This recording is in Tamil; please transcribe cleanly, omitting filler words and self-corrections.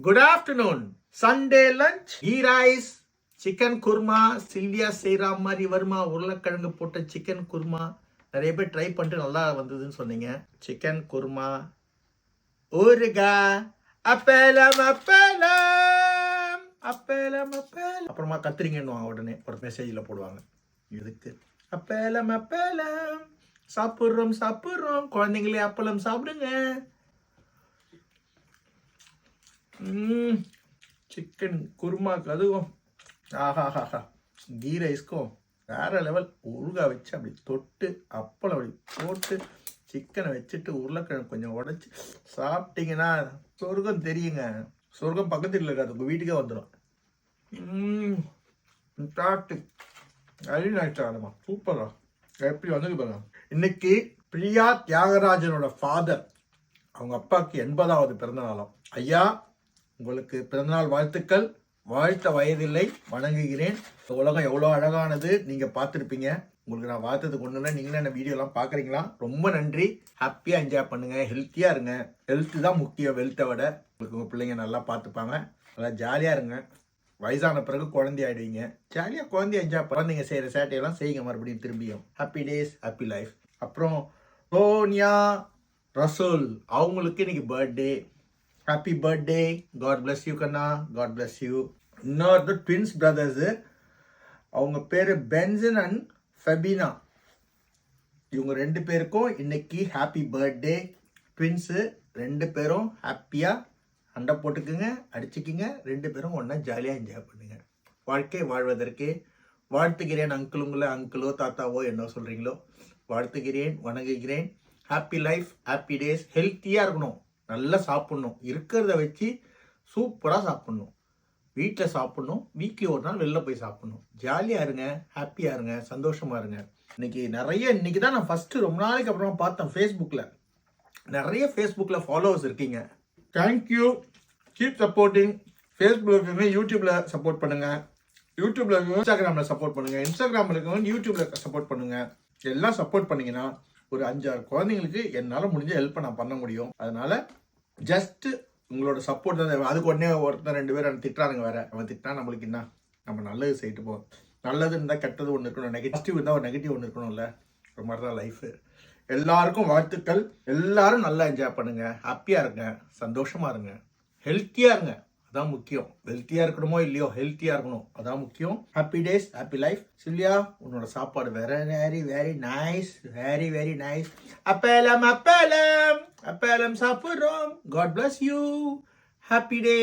Good afternoon. Sunday lunch ghee rice, chicken kurma. Sylvia செய்கிற மாதிரி வருமா? உருளைக்கிழங்கு போட்ட சிக்கன் குருமா நிறைய பேர் ட்ரை பண்ணிட்டு நல்லா வந்ததுன்னு சொன்னீங்க. சிக்கன் குருமா, ஊறுகாய், அப்பளம் அப்பளம் அப்பளம் அப்பளம். அப்புறமா கத்திரிங்கன்னுவாங்க, உடனே ஒரு மெசேஜில் போடுவாங்க. எதுக்கு அப்பளம் அப்பளம்? சாப்பிட்றோம் சாப்பிட்றோம், குழந்தைங்களே அப்பளம் சாப்பிடுங்க. சிக்கன் குருமாக்கு அதுவும் ஆஹாஹாஹா, கீ ரைஸ்க்கும் வேற லெவல். ஊறுகாய் வச்சு அப்படி தொட்டு அப்பளம் அப்படி போட்டு சிக்கனை வச்சுட்டு உருளைக்கிழங்கு கொஞ்சம் உடைச்சி சாப்பிட்டீங்கன்னா சொர்க்கம் தெரியுங்க. சொர்க்கம் பக்கத்தில் இருக்காது, உங்கள் வீட்டுக்கே வந்துடும். ஆயிடுமா சூப்பரா. எப்படி வந்தது பாருங்க. இன்னைக்கு பிரியா தியாகராஜனோட ஃபாதர், அவங்க அப்பாவுக்கு 80வது பிறந்த நாளாம். ஐயா, உங்களுக்கு பிறந்தநாள் வாழ்த்துக்கள். வாழ்த்த வயதில்லை, வணங்குகிறேன். உலகம் எவ்வளோ அழகானது நீங்கள் பார்த்துருப்பீங்க. உங்களுக்கு நான் வாழ்த்ததுக்கு ஒன்றும் இல்லை. நீங்களும் என்ன வீடியோலாம் பார்க்குறீங்களா? ரொம்ப நன்றி. ஹாப்பியாக என்ஜாய் பண்ணுங்கள், ஹெல்த்தியாக இருங்க. ஹெல்த்து தான் முக்கியம், வெல்த்தை விட. உங்களுக்கு உங்கள் பிள்ளைங்க நல்லா பார்த்துப்பாங்க. நல்லா ஜாலியாக இருங்க. வயசான பிறகு குழந்தையாயிடுவீங்க. ஜாலியாக குழந்தைய என்ஜாய், குழந்தைங்க செய்கிற சேட்டையெல்லாம் செய்யுங்க மறுபடியும் திரும்பியும். Happy days, happy life. அப்புறம் சோனியா ரசூல், அவங்களுக்கு இன்னைக்கு birthday. Happy birthday. God bless you கண்ணா, காட் பிளஸ் யூ. இன்னொரு ட்வின்ஸ் பிரதர்ஸு, அவங்க பேர் பென்சன் அண்ட் ஃபெபினா. இவங்க 2 பேருக்கும் இன்னைக்கு ஹாப்பி பர்த்டே. ட்வின்ஸு 2 பேரும் ஹாப்பியாக சண்டை போட்டுக்குங்க, அடிச்சுக்கிங்க. 2 பேரும் ஒன்றா ஜாலியாக என்ஜாய் பண்ணுங்க. வாழ்க்கை வாழ்வதற்கு வாழ்த்துகிறேன். அங்கிளுங்களோ, அங்கிளோ, தாத்தாவோ என்ன சொல்கிறீங்களோ வாழ்த்துகிறேன், வணங்குகிறேன். Happy life, happy days. ஹெல்த்தியாக இருக்கணும், நல்லா சாப்பிட்ணும். இருக்கிறத வச்சு சூப்பராக சாப்பிட்ணும். வீட்டில் சாப்பிட்ணும், வீக்லி ஒரு நாள் வெளில போய் சாப்பிட்ணும். ஜாலியாக இருங்க, ஹாப்பியாக இருங்க, சந்தோஷமாக இருங்க. இன்னைக்கு தான் நான் ஃபஸ்ட்டு ரொம்ப நாளைக்கு அப்புறமா பார்த்தேன் ஃபேஸ்புக்கில். நிறைய ஃபேஸ்புக்கில் ஃபாலோவர்ஸ் இருக்கீங்க. தேங்க்யூ. Keep supporting. ஃபேஸ்புக்கில் இருக்கவங்க யூடியூப்பில் சப்போர்ட் பண்ணுங்கள். யூடியூப்பில் இருக்கவங்க இன்ஸ்டாகிராமில் சப்போர்ட் பண்ணுங்கள். இன்ஸ்டாகிராமில் இருக்கவங்க யூடியூப்பில் சப்போர்ட் பண்ணுங்கள். எல்லாம் சப்போர்ட் பண்ணிங்கன்னா ஒரு 5-6 குழந்தைங்களுக்கு என்னால் முடிஞ்ச ஹெல்ப்பை நான் பண்ண முடியும். அதனால ஜஸ்ட்டு உங்களோட சப்போர்ட் தான். அதுக்கு உடனே ஒருத்தர் 2 பேர் அவன் திட்டுறானுங்க வேற. அவன் திட்டினா நம்மளுக்கு என்ன? நம்ம நல்லது செய்யிட்டு போவோம். நல்லது இருந்தால் கெட்டது ஒன்று இருக்கணும், நெகட்டிவ் இருந்தால் ஒரு நெகட்டிவ் ஒன்று இருக்கணும்ல. ஒரு மாதிரி தான் லைஃபு. எல்லாருக்கும் வாழ்த்துக்கள். எல்லாரும் நல்லா என்ஜாய் பண்ணுங்க, ஹாப்பியாக இருங்க, சந்தோஷமாக இருங்க, ஹெல்த்தியாக இருங்க. அதான் முக்கியம். ஹெல்த்தியாக இருக்கணுமோ இல்லையோ, ஹெல்த்தியாக இருக்கணும், அதான் முக்கியம். Happy days, happy life. Sylvia, உன்னோட சாப்பாடு very very nice, very very nice. Appalam appalam appalam சாப்பிட்றோம். God bless you. Happy day.